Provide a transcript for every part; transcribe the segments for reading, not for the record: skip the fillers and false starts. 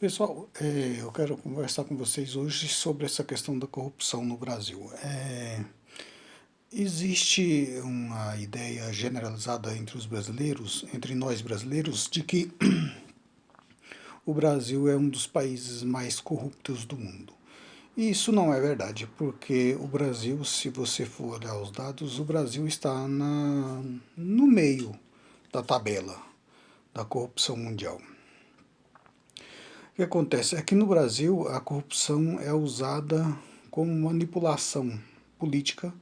Pessoal, eu quero conversar com vocês hoje sobre essa questão da corrupção no Brasil. Existe uma ideia generalizada entre os brasileiros, entre nós brasileiros, de que o Brasil é um dos países mais corruptos do mundo. E isso não é verdade, porque o Brasil, se você for olhar os dados, o Brasil está no meio da tabela da corrupção mundial. O que acontece é que no Brasil a corrupção é usada como manipulação política,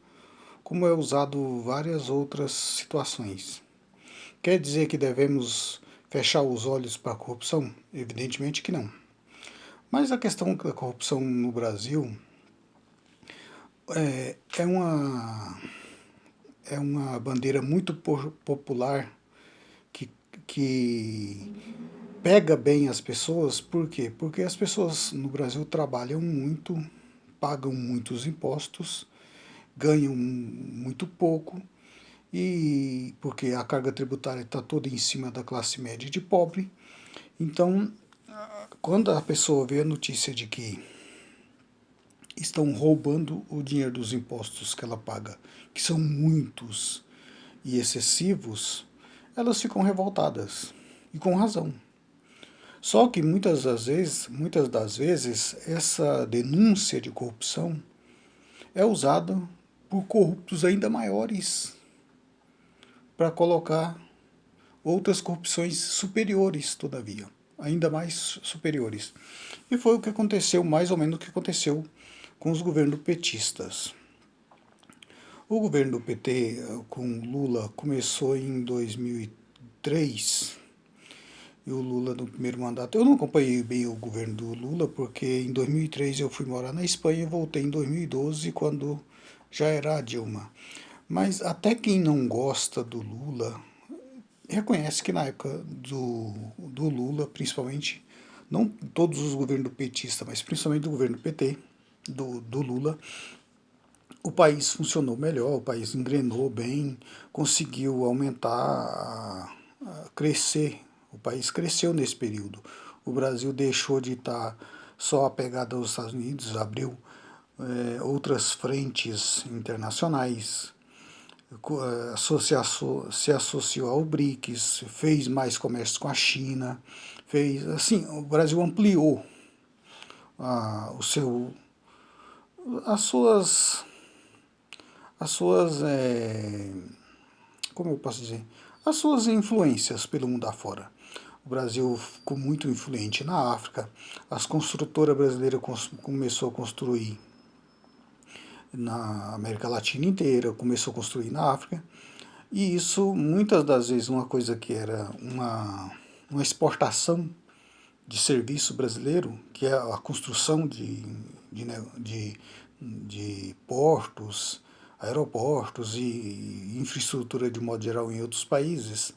como é usado várias outras situações. Quer dizer que devemos fechar os olhos para a corrupção? Evidentemente que não. Mas a questão da corrupção no Brasil é uma bandeira muito popular que pega bem as pessoas. Por quê? Porque as pessoas no Brasil trabalham muito, pagam muitos impostos, ganham muito pouco, e porque a carga tributária está toda em cima da classe média e de pobre. Então, quando a pessoa vê a notícia de que estão roubando o dinheiro dos impostos que ela paga, que são muitos e excessivos, elas ficam revoltadas, e com razão. Só que muitas das vezes, essa denúncia de corrupção é usada por corruptos ainda maiores para colocar outras corrupções superiores, todavia, ainda mais superiores. E foi o que aconteceu, mais ou menos o que aconteceu com os governos petistas. O governo do PT com Lula começou em 2003, e o Lula no primeiro mandato. Eu não acompanhei bem o governo do Lula, porque em 2003 eu fui morar na Espanha e voltei em 2012, quando já era a Dilma. Mas até quem não gosta do Lula reconhece que na época do Lula, principalmente, não todos os governos do petista, mas principalmente do governo do PT, do Lula, o país funcionou melhor, o país engrenou bem, conseguiu aumentar, crescer. O país cresceu nesse período. O Brasil deixou de estar só apegado aos Estados Unidos, abriu outras frentes internacionais, se associou ao BRICS, fez mais comércio com a China, fez assim, o Brasil ampliou o seu, as suas, como eu posso dizer, as suas influências pelo mundo afora. O Brasil ficou muito influente na África, as construtoras brasileiras começou a construir na América Latina inteira, começou a construir na África, e isso, muitas das vezes, uma coisa que era uma exportação de serviço brasileiro, que é a construção de portos, aeroportos e infraestrutura de modo geral em outros países,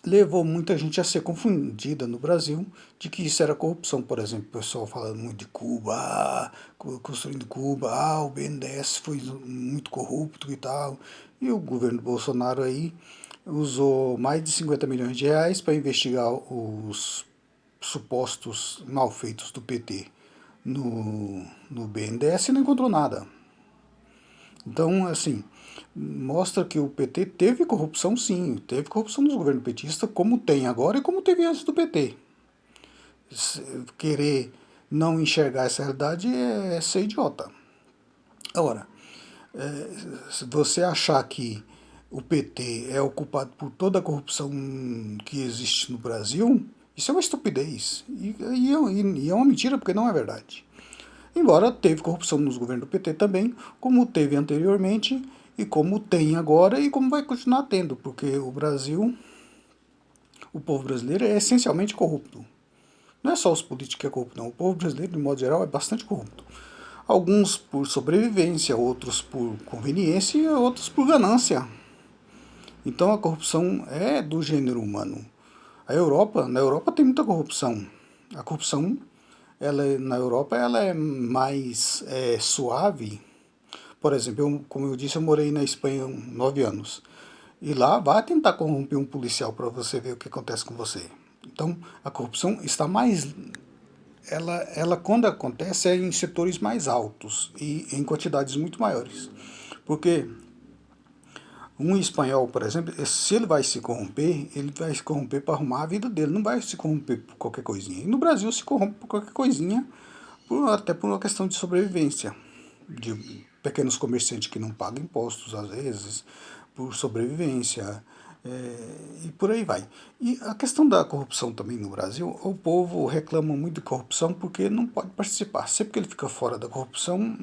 levou muita gente a ser confundida no Brasil de que isso era corrupção. Por exemplo, o pessoal falando muito de Cuba, construindo Cuba, o BNDES foi muito corrupto e tal. E o governo Bolsonaro aí usou mais de 50 milhões de reais para investigar os supostos malfeitos do PT no BNDES e não encontrou nada. Então, assim, mostra que o PT teve corrupção, sim, teve corrupção nos governos petistas, como tem agora e como teve antes do PT. Querer não enxergar essa realidade é ser idiota. Agora, se você achar que o PT é o culpado por toda a corrupção que existe no Brasil, isso é uma estupidez. E é uma mentira, porque não é verdade. Embora teve corrupção nos governos do PT também, como teve anteriormente, e como tem agora, e como vai continuar tendo, porque o Brasil, o povo brasileiro é essencialmente corrupto. Não é só os políticos que é corrupto, não. O povo brasileiro, de modo geral, é bastante corrupto. Alguns por sobrevivência, outros por conveniência e outros por ganância. Então a corrupção é do gênero humano. Na Europa tem muita corrupção. A corrupção na Europa ela é mais suave. Por exemplo, como eu disse, eu morei na Espanha 9 anos. E lá vai tentar corromper um policial para você ver o que acontece com você. Então, a corrupção está mais. Ela quando acontece, é em setores mais altos e em quantidades muito maiores. Porque um espanhol, por exemplo, se ele vai se corromper para arrumar a vida dele, não vai se corromper por qualquer coisinha. E no Brasil se corrompe por qualquer coisinha, até por uma questão de sobrevivência, de pequenos comerciantes que não pagam impostos, às vezes, por sobrevivência, e por aí vai. E a questão da corrupção também no Brasil, o povo reclama muito de corrupção porque não pode participar. Sempre que ele fica fora da corrupção,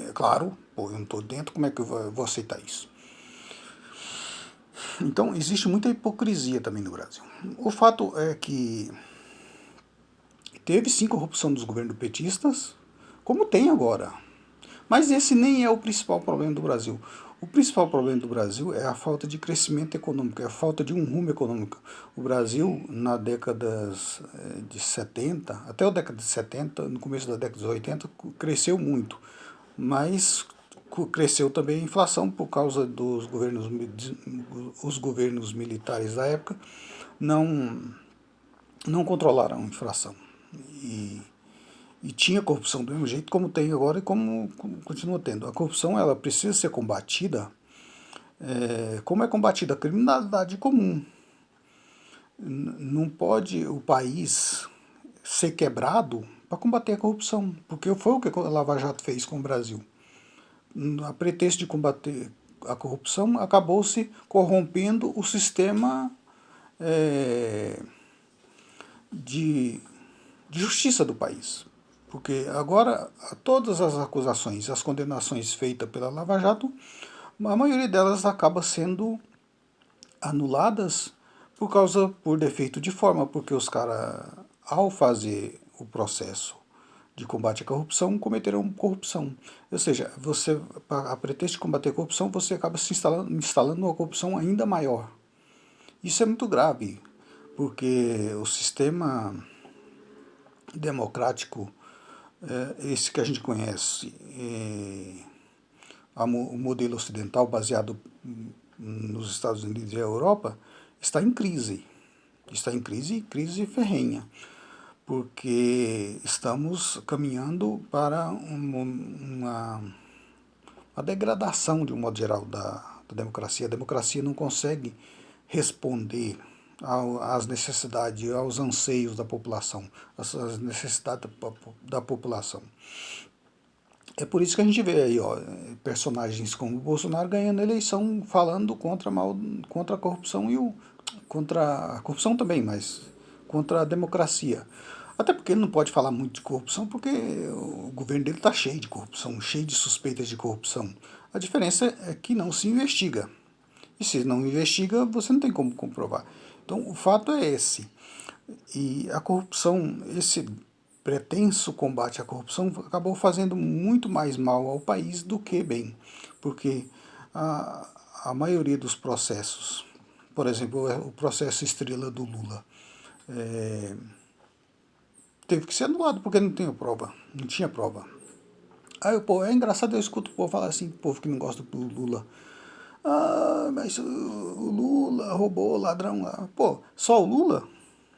é claro, pô, eu não estou dentro, como é que eu vou aceitar isso? Então, existe muita hipocrisia também no Brasil. O fato é que teve sim corrupção dos governos petistas, como tem agora. Mas esse nem é o principal problema do Brasil. O principal problema do Brasil é a falta de crescimento econômico, é a falta de um rumo econômico. O Brasil, na década de 70, até a década de 70, no começo da década de 80, cresceu muito. Mas cresceu também a inflação por causa dos governos, os governos militares da época não, não controlaram a inflação. E, e tinha corrupção do mesmo jeito como tem agora e como continua tendo. A corrupção ela precisa ser combatida como é combatida a criminalidade comum. Não pode o país ser quebrado para combater a corrupção, porque foi o que a Lava Jato fez com o Brasil. A pretexto de combater a corrupção, acabou-se corrompendo o sistema é, de, de justiça do país. Porque agora todas as acusações, as condenações feitas pela Lava Jato, a maioria delas acaba sendo anuladas por defeito de forma, porque os caras, ao fazer o processo de combate à corrupção, cometeram corrupção. Ou seja, você, a pretexto de combater a corrupção, você acaba se instalando uma corrupção ainda maior. Isso é muito grave, porque o sistema democrático, esse que a gente conhece, o modelo ocidental baseado nos Estados Unidos e a Europa, está em crise. Está em crise, crise ferrenha, porque estamos caminhando para uma degradação, de um modo geral, da democracia. A democracia não consegue responder às necessidades, aos anseios da população, às necessidades da população. É por isso que a gente vê aí, ó, personagens como o Bolsonaro ganhando a eleição, falando contra a corrupção contra a corrupção também, mas contra a democracia. Até porque ele não pode falar muito de corrupção, porque o governo dele está cheio de corrupção, cheio de suspeitas de corrupção. A diferença é que não se investiga. E se não investiga, você não tem como comprovar. Então, o fato é esse. E a corrupção, esse pretenso combate à corrupção acabou fazendo muito mais mal ao país do que bem, porque a maioria dos processos, por exemplo, o processo Estrela do Lula, teve que ser anulado porque não tinha prova, não tinha prova. Aí o povo, é engraçado, eu escuto o povo falar assim, o povo que não gosta do Lula. Ah, mas o Lula roubou, ladrão lá. Pô, só o Lula?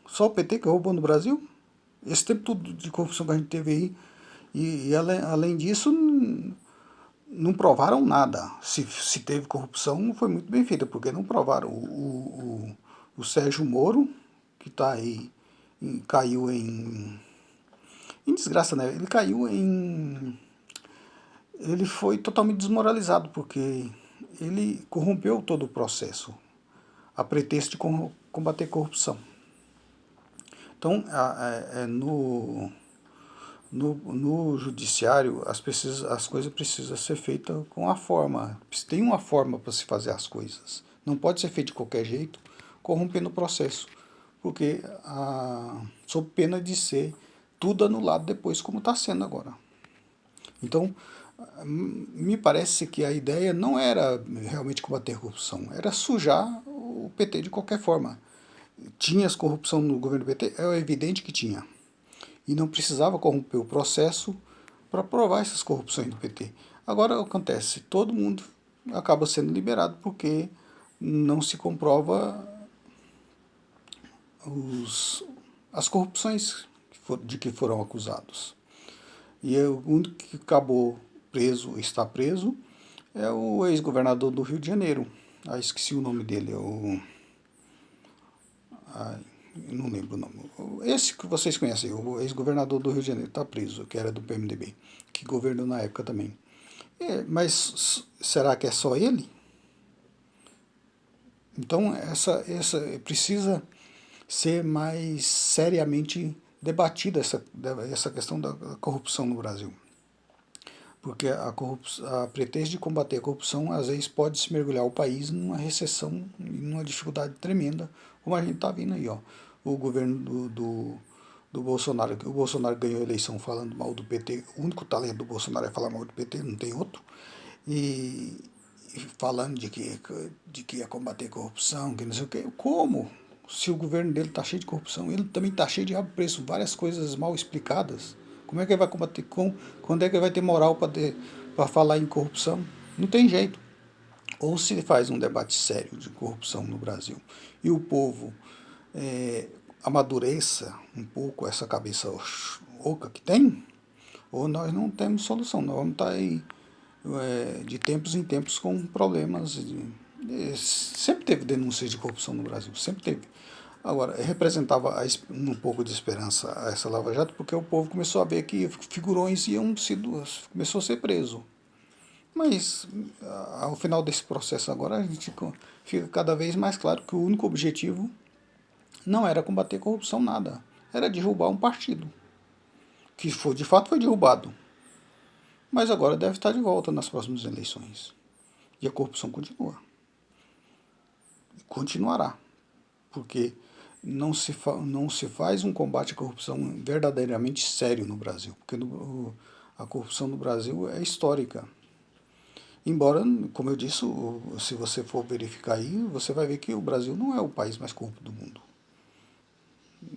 Só o PT que roubou no Brasil? Esse tempo todo de corrupção que a gente teve aí. E além disso, não provaram nada. Se teve corrupção, foi muito bem feita, porque não provaram. O Sérgio Moro, que está aí, caiu em desgraça, né? Ele caiu em. Ele foi totalmente desmoralizado, porque ele corrompeu todo o processo, a pretexto de combater corrupção. Então, no judiciário, as coisas precisam ser feitas com a forma. Tem uma forma para se fazer as coisas. Não pode ser feito de qualquer jeito, corrompendo o processo. Porque, sob pena de ser tudo anulado depois, como está sendo agora. Então, me parece que a ideia não era realmente combater a corrupção, era sujar o PT de qualquer forma. Tinha corrupção no governo do PT? É evidente que tinha. E não precisava corromper o processo para provar essas corrupções do PT. Agora acontece, todo mundo acaba sendo liberado porque não se comprova os, as corrupções de que foram acusados. E o único que acabou preso, está preso, é o ex-governador do Rio de Janeiro. Ah, esqueci o nome dele, eu não lembro o nome. Esse que vocês conhecem, o ex-governador do Rio de Janeiro, está preso, que era do PMDB, que governou na época também. Mas será que é só ele? Então, essa precisa ser mais seriamente debatida essa questão da corrupção no Brasil. Porque a pretexto de combater a corrupção, às vezes pode se mergulhar o país numa recessão, numa dificuldade tremenda, como a gente está vendo aí, ó. O governo do Bolsonaro, o Bolsonaro ganhou a eleição falando mal do PT, o único talento do Bolsonaro é falar mal do PT, não tem outro, e falando de que ia combater a corrupção, que não sei o quê. Como? Se o governo dele está cheio de corrupção, ele também está cheio de preço, várias coisas mal explicadas. Como é que ele vai combater? Quando é que ele vai ter moral para falar em corrupção? Não tem jeito. Ou se faz um debate sério de corrupção no Brasil e o povo amadureça um pouco essa cabeça oca que tem, ou nós não temos solução. Nós vamos estar aí de tempos em tempos com problemas. Sempre teve denúncias de corrupção no Brasil, sempre teve. Agora, representava um pouco de esperança a essa Lava Jato, porque o povo começou a ver que figurões começou a ser preso. Mas, ao final desse processo agora, a gente fica cada vez mais claro que o único objetivo não era combater a corrupção, nada. Era derrubar um partido, que de fato foi derrubado. Mas agora deve estar de volta nas próximas eleições. E a corrupção continua. Continuará. Porque não se faz um combate à corrupção verdadeiramente sério no Brasil. Porque a corrupção no Brasil é histórica. Embora, como eu disse, se você for verificar aí, você vai ver que o Brasil não é o país mais corrupto do mundo.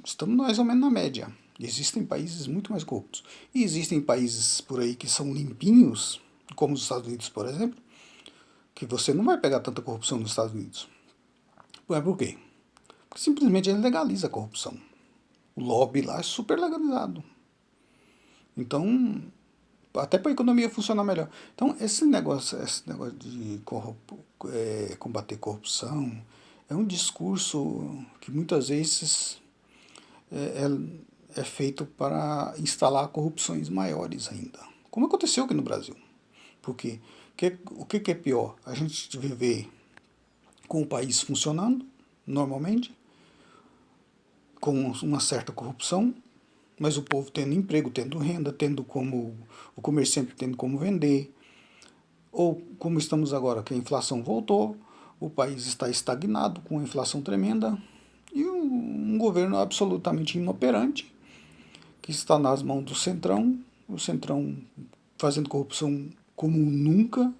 Estamos mais ou menos na média. Existem países muito mais corruptos. E existem países por aí que são limpinhos, como os Estados Unidos, por exemplo, que você não vai pegar tanta corrupção nos Estados Unidos. Mas por quê? Porque simplesmente ele legaliza a corrupção. O lobby lá é super legalizado. Então, até para a economia funcionar melhor. Então, esse negócio de combater corrupção é um discurso que muitas vezes é, é feito para instalar corrupções maiores ainda. Como aconteceu aqui no Brasil. Porque o que é pior? A gente viver com o país funcionando normalmente, com uma certa corrupção, mas o povo tendo emprego, tendo renda, tendo como o comerciante tendo como vender, ou como estamos agora, que a inflação voltou, o país está estagnado com a inflação tremenda e um governo absolutamente inoperante que está nas mãos do Centrão, o Centrão fazendo corrupção como nunca,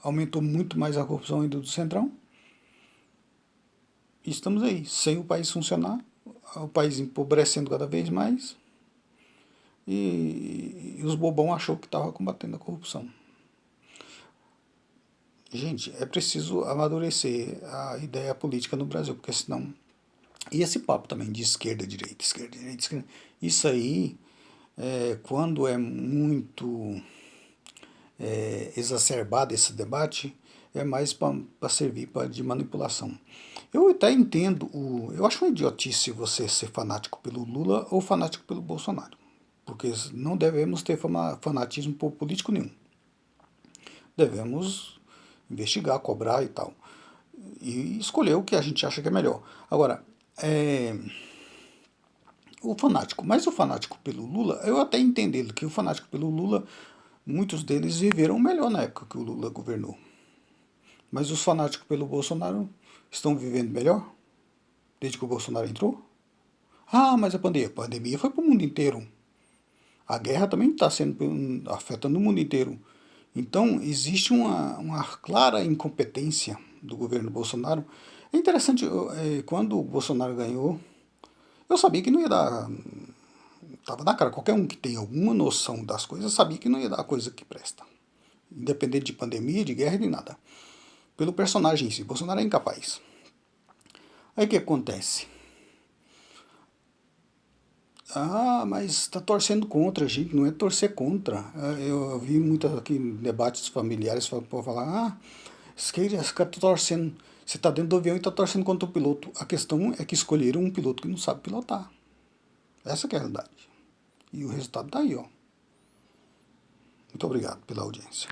aumentou muito mais a corrupção ainda do Centrão. E estamos aí, sem o país funcionar, o país empobrecendo cada vez mais, e os bobão achou que estava combatendo a corrupção. Gente, é preciso amadurecer a ideia política no Brasil, porque senão. E esse papo também de esquerda, direita, esquerda, direita, esquerda. Isso aí, quando é muito exacerbado esse debate, é mais para servir de manipulação. Eu até entendo, eu acho uma idiotice você ser fanático pelo Lula ou fanático pelo Bolsonaro, porque não devemos ter fanatismo por político nenhum. Devemos investigar, cobrar e tal, e escolher o que a gente acha que é melhor. Agora, o fanático pelo Lula, eu até entendo que o fanático pelo Lula, muitos deles viveram melhor na época que o Lula governou. Mas os fanáticos pelo Bolsonaro estão vivendo melhor desde que o Bolsonaro entrou? Ah, mas a pandemia foi para o mundo inteiro. A guerra também está afetando o mundo inteiro. Então, existe uma clara incompetência do governo Bolsonaro. É interessante, quando o Bolsonaro ganhou, eu sabia que não ia dar. Estava na cara, qualquer um que tem alguma noção das coisas sabia que não ia dar coisa que presta. Independente de pandemia, de guerra, de nada. Pelo personagem em si, Bolsonaro é incapaz. Aí o que acontece? Ah, mas está torcendo contra, gente, não é torcer contra. Eu vi muito aqui em debates familiares falar, esse cara tá torcendo, você está dentro do avião e está torcendo contra o piloto. A questão é que escolheram um piloto que não sabe pilotar. Essa que é a realidade. E o resultado está aí, ó. Muito obrigado pela audiência.